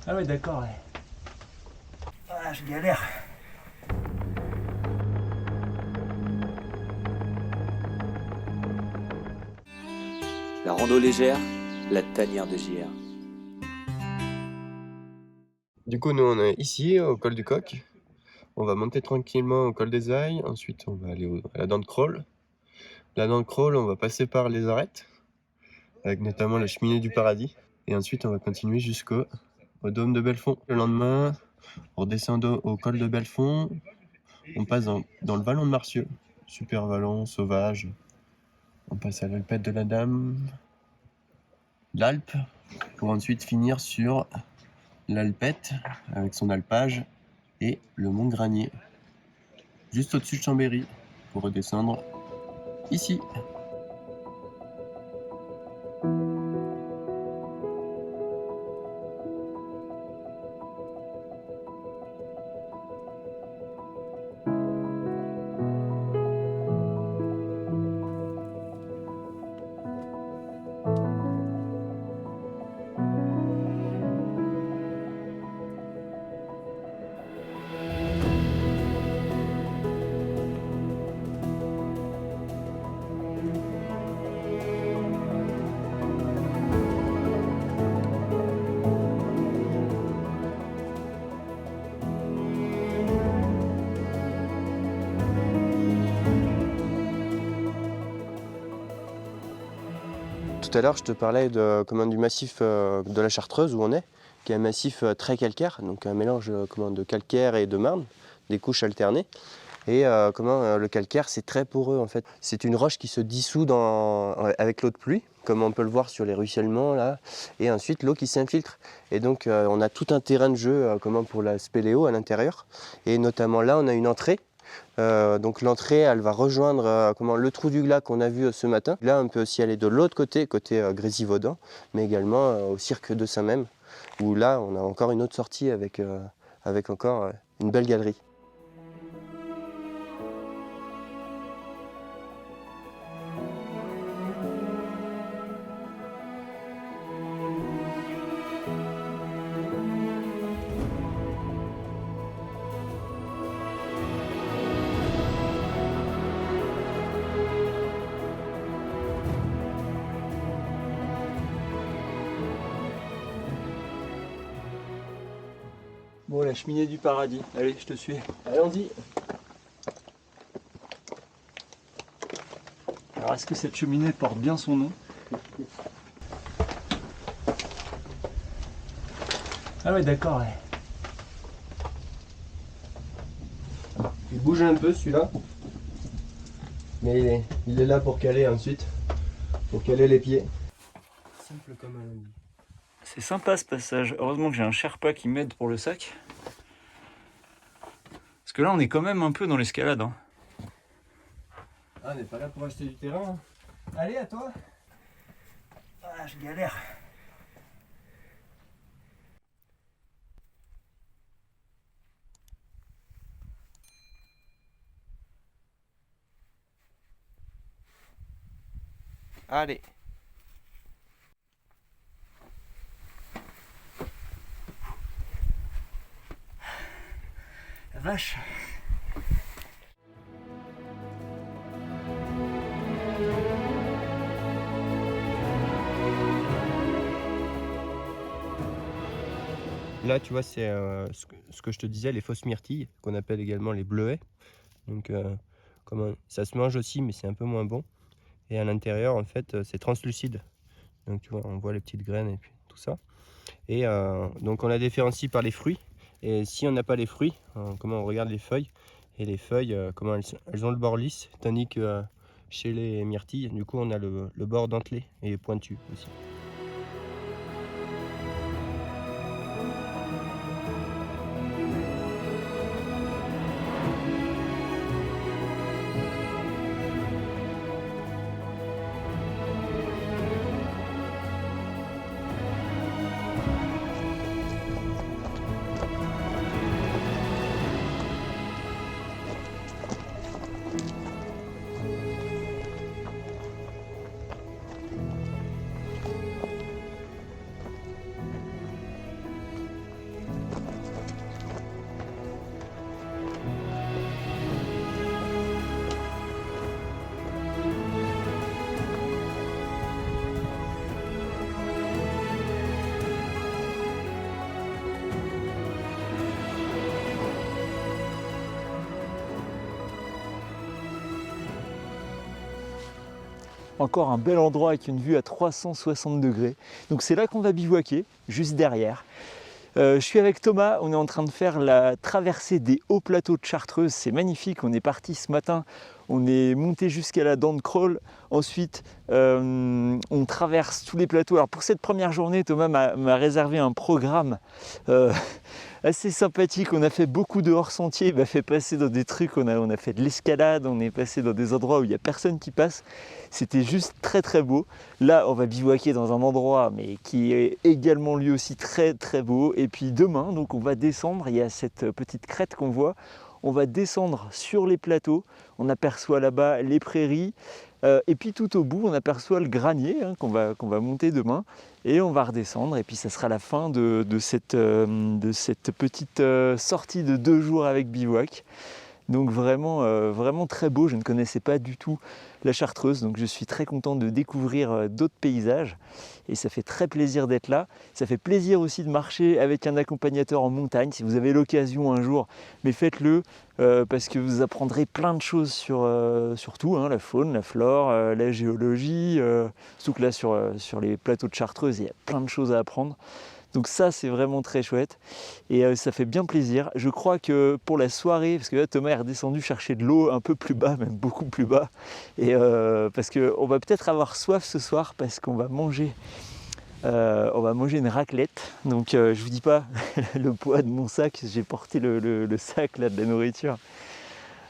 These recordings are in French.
Ah ouais, d'accord, ouais. Ah, je galère. La rando légère, la tanière de JR. Du coup, nous, on est ici, au col du Coq. On va monter tranquillement au col des Ailles. Ensuite, on va aller à la dent de crawl. La dent de crawl, on va passer par les arêtes, avec notamment la cheminée du paradis. Et ensuite, on va continuer jusqu'au dôme de Belfond. Le lendemain, on redescend au col de Belfond. On passe dans le vallon de Marcieux. Super vallon, sauvage. On passe à l'Alpette de la Dame, l'Alpe, pour ensuite finir sur l'Alpette, avec son alpage, et le mont Granier, juste au-dessus de Chambéry, pour redescendre ici. Tout à l'heure, je te parlais du massif de la Chartreuse où on est, qui est un massif très calcaire, donc un mélange de calcaire et de marne, des couches alternées. Et le calcaire, c'est très poreux en fait. C'est une roche qui se dissout avec l'eau de pluie, comme on peut le voir sur les ruissellements là, et ensuite l'eau qui s'infiltre. Et donc on a tout un terrain de jeu pour la spéléo à l'intérieur. Et notamment là, on a une entrée. Donc l'entrée, elle va rejoindre le trou du glas qu'on a vu ce matin. Là, on peut aussi aller de l'autre côté Grésivaudan, mais également au cirque de Saint-Même, où là, on a encore une autre sortie avec encore une belle galerie. Bon, la cheminée du paradis. Allez, je te suis. Allons-y. Alors, est-ce que cette cheminée porte bien son nom? Ah ouais, d'accord, ouais. Il bouge un peu celui-là, mais il est là pour caler ensuite, pour caler les pieds. Simple comme un lundi. C'est sympa ce passage. Heureusement que j'ai un Sherpa qui m'aide pour le sac. Parce que là, on est quand même un peu dans l'escalade. Hein. Ah, on n'est pas là pour acheter du terrain. Allez, à toi. Ah, je galère. Allez. La vache. Là, tu vois, c'est ce que je te disais, les fausses myrtilles, qu'on appelle également les bleuets. Donc, ça se mange aussi, mais c'est un peu moins bon. Et à l'intérieur, en fait, c'est translucide. Donc, tu vois, on voit les petites graines et puis tout ça. Et donc, on la différencie par les fruits. Et si on n'a pas les fruits, on regarde les feuilles. Et les feuilles, elles ont le bord lisse, tandis que chez les myrtilles, du coup, on a le bord dentelé et pointu aussi. encore un bel endroit avec une vue à 360 degrés. Donc c'est là qu'on va bivouaquer, juste derrière. Je suis avec Thomas, on est en train de faire la traversée des hauts plateaux de Chartreuse, c'est magnifique, on est parti ce matin, on est monté jusqu'à la dent de Crolles, ensuite on traverse tous les plateaux. Alors pour cette première journée, Thomas m'a réservé un programme assez sympathique, on a fait beaucoup de hors-sentiers, il m'a fait passer dans des trucs, on a fait de l'escalade, on est passé dans des endroits où il n'y a personne qui passe, c'était juste très très beau. Là on va bivouaquer dans un endroit mais qui est également lui aussi très très beau, et puis demain donc on va descendre, il y a cette petite crête qu'on voit, on va descendre sur les plateaux, on aperçoit là-bas les prairies, et puis tout au bout on aperçoit le granier qu'on va monter demain, et on va redescendre, et puis ça sera la fin de cette petite sortie de 2 jours avec bivouac. Donc vraiment très beau, je ne connaissais pas du tout la Chartreuse, donc je suis très content de découvrir d'autres paysages et ça fait très plaisir d'être là. Ça fait plaisir aussi de marcher avec un accompagnateur en montagne, si vous avez l'occasion un jour, mais faites-le parce que vous apprendrez plein de choses sur tout, la faune, la flore, la géologie, surtout que là sur les plateaux de Chartreuse, il y a plein de choses à apprendre. Donc ça c'est vraiment très chouette et ça fait bien plaisir. Je crois que pour la soirée, parce que là Thomas est redescendu chercher de l'eau un peu plus bas, même beaucoup plus bas, et parce qu'on va peut-être avoir soif ce soir parce qu'on va manger une raclette. Donc je vous dis pas le poids de mon sac, j'ai porté le sac là de la nourriture.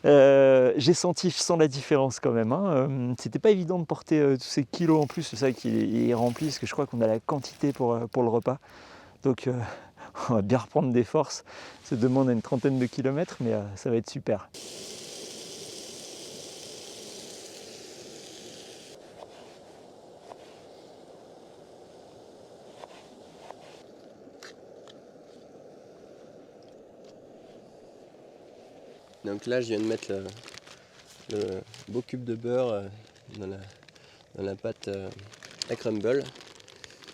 J'ai senti, je sens la différence quand même. C'était pas évident de porter tous ces kilos en plus, le sac il est rempli parce que je crois qu'on a la quantité pour le repas. Donc on va bien reprendre des forces. Ça demande une 30aine de kilomètres, mais ça va être super. Donc là, je viens de mettre le beau cube de beurre dans la pâte à crumble.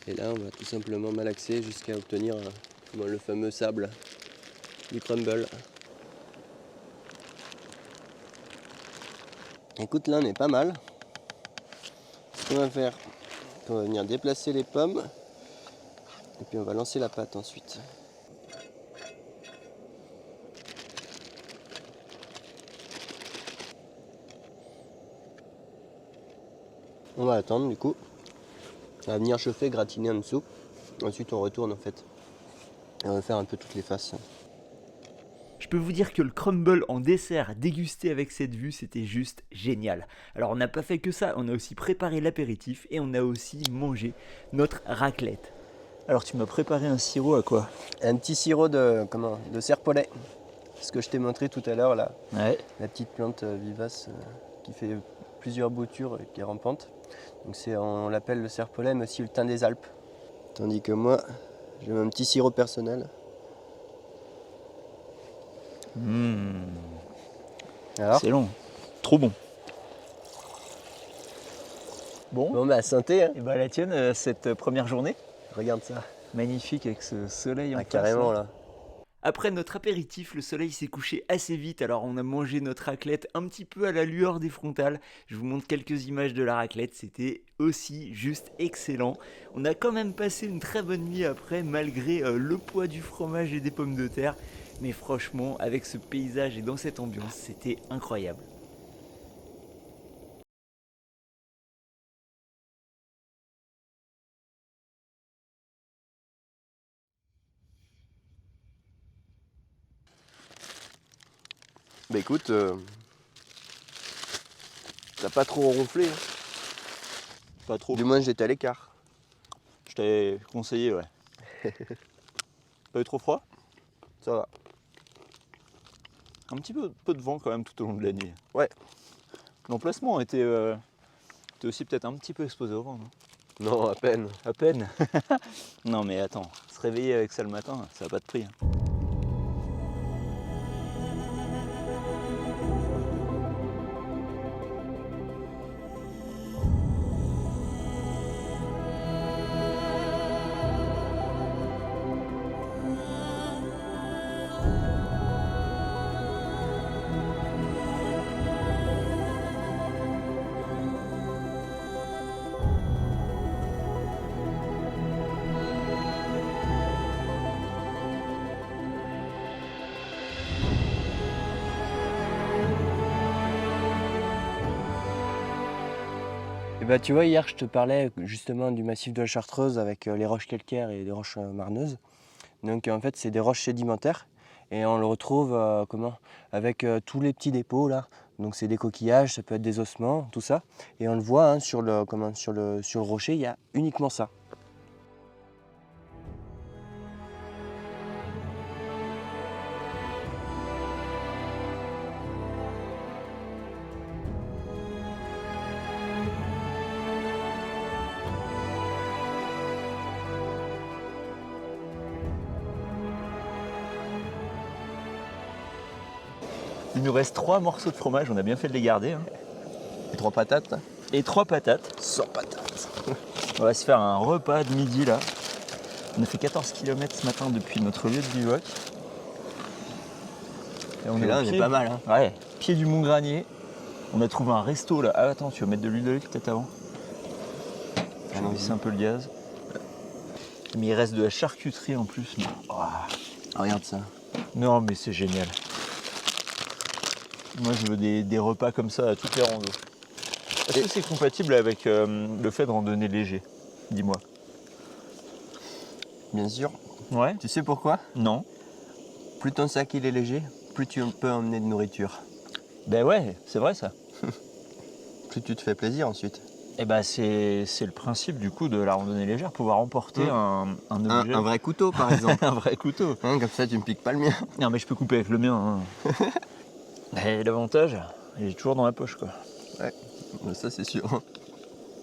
Et là, on va tout simplement malaxer jusqu'à obtenir le fameux sable du crumble. Écoute, là, on est pas mal. Ce qu'on va faire, on va venir déplacer les pommes. Et puis on va lancer la pâte ensuite. On va attendre du coup. On va venir chauffer, gratiner en dessous. Ensuite on retourne en fait. Et on va faire un peu toutes les faces. Je peux vous dire que le crumble en dessert dégusté avec cette vue, c'était juste génial. Alors on n'a pas fait que ça, on a aussi préparé l'apéritif et on a aussi mangé notre raclette. Alors tu m'as préparé un sirop à quoi? Un petit sirop de serpolet. Ce que je t'ai montré tout à l'heure là. Ouais. La petite plante vivace qui fait plusieurs boutures et qui est rampante. Donc on l'appelle le serpolet, mais aussi le thym des Alpes. Tandis que moi, j'ai un petit sirop personnel. Alors, c'est long, trop bon. Bon bah santé. Et bah la tienne, cette première journée. Regarde ça. Magnifique avec ce soleil en face. Carrément là. Après notre apéritif, le soleil s'est couché assez vite, alors on a mangé notre raclette un petit peu à la lueur des frontales. Je vous montre quelques images de la raclette, c'était aussi juste excellent. On a quand même passé une très bonne nuit après, malgré le poids du fromage et des pommes de terre. Mais franchement, avec ce paysage et dans cette ambiance, c'était incroyable. Bah écoute, t'as pas trop ronflé. Hein. Pas trop. Du moins j'étais à l'écart. Je t'avais conseillé, ouais. Pas eu trop froid? Ça va. Un petit peu de vent quand même tout au long de la nuit. Ouais. L'emplacement était aussi peut-être un petit peu exposé au vent, non? Non, à peine. À peine. Non mais attends, se réveiller avec ça le matin, ça n'a pas de prix. Et bah, tu vois, hier, je te parlais justement du massif de la Chartreuse avec les roches calcaires et les roches marneuses. Donc en fait, c'est des roches sédimentaires et on le retrouve avec tous les petits dépôts là. Donc c'est des coquillages, ça peut être des ossements, tout ça. Et on le voit hein, sur le rocher, il y a uniquement ça. Il nous reste 3 morceaux de fromage, on a bien fait de les garder. Hein. Et 3 patates. Et 3 patates. 100 patates. On va se faire un repas de midi là. On a fait 14 km ce matin depuis notre lieu de bivouac. Et on est pas mal. Hein. Ouais, pied du Mont Granier. On a trouvé un resto là. Ah attends, tu vas mettre de l'huile d'olive peut-être avant. Je vais baisser un peu le gaz. Mais il reste de la charcuterie en plus. Mais... Oh. Ah, regarde ça. Non mais c'est génial. Moi je veux des repas comme ça à toutes les randos. Est-ce que c'est compatible avec le fait de randonner léger? Dis-moi. Bien sûr. Ouais. Tu sais pourquoi? Non. Plus ton sac il est léger, plus tu peux emmener de nourriture. Ben ouais, c'est vrai ça. Plus tu te fais plaisir ensuite. Et ben c'est le principe du coup de la randonnée légère, pouvoir emporter un objet. Un vrai couteau par exemple. Un vrai couteau. Hein, comme ça tu me piques pas le mien. Non mais je peux couper avec le mien. Hein. Et l'avantage, il est toujours dans la poche quoi. Ouais, ça c'est sûr.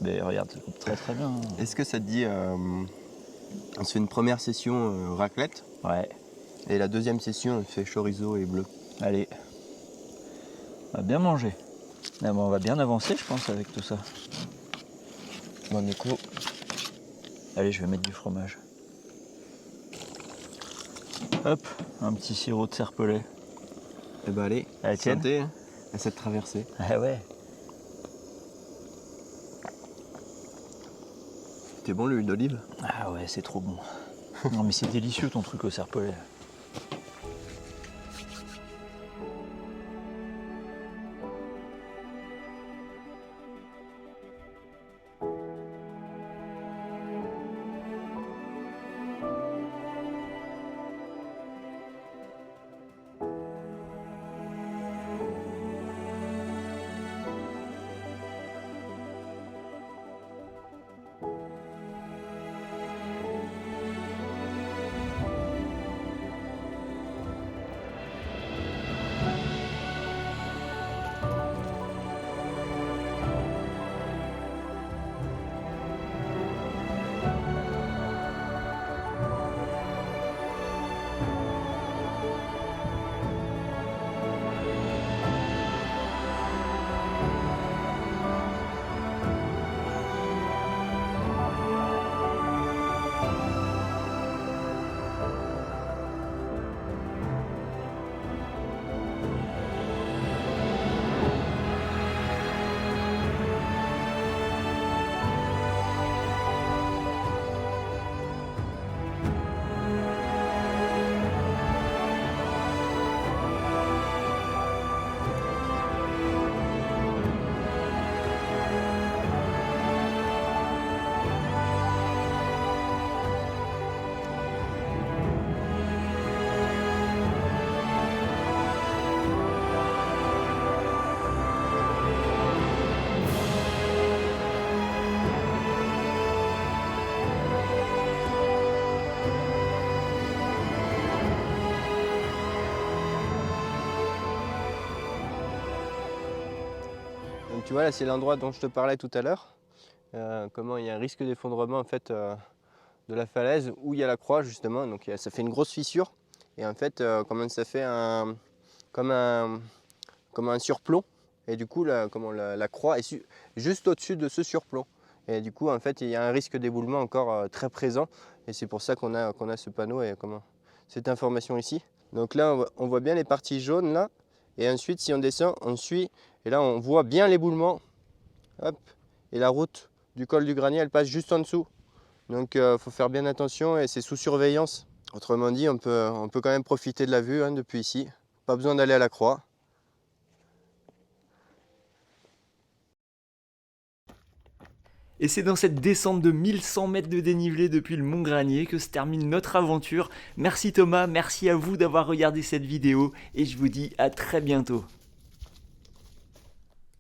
Mais regarde, ça coupe très très bien. Hein. Est-ce que ça te dit, on se fait une première session raclette? Ouais. Et la deuxième session on fait chorizo et bleu. Allez. On va bien manger. Ah, bon, on va bien avancer je pense avec tout ça. Bon du coup. Allez, je vais mettre du fromage. Hop, un petit sirop de serpolet. Et bah allez, santé hein, à cette traversée. Ah ouais. C'était bon l'huile d'olive? Ah ouais, c'est trop bon. Non mais c'est délicieux ton truc au serpolet. Donc tu vois là c'est l'endroit dont je te parlais tout à l'heure. Comment il y a un risque d'effondrement en fait de la falaise où il y a la croix justement. Donc ça fait une grosse fissure et en fait comment ça fait comme un surplomb et du coup la croix est juste au-dessus de ce surplomb. Et du coup en fait il y a un risque d'éboulement encore très présent et c'est pour ça qu'on a ce panneau et cette information ici. Donc là on voit bien les parties jaunes là et ensuite si on descend on suit. Et là, on voit bien l'éboulement. Hop. Et la route du col du Granier, elle passe juste en dessous. Donc, il faut faire bien attention et c'est sous surveillance. Autrement dit, on peut quand même profiter de la vue hein, depuis ici. Pas besoin d'aller à la croix. Et c'est dans cette descente de 1100 mètres de dénivelé depuis le Mont Granier que se termine notre aventure. Merci Thomas, merci à vous d'avoir regardé cette vidéo et je vous dis à très bientôt.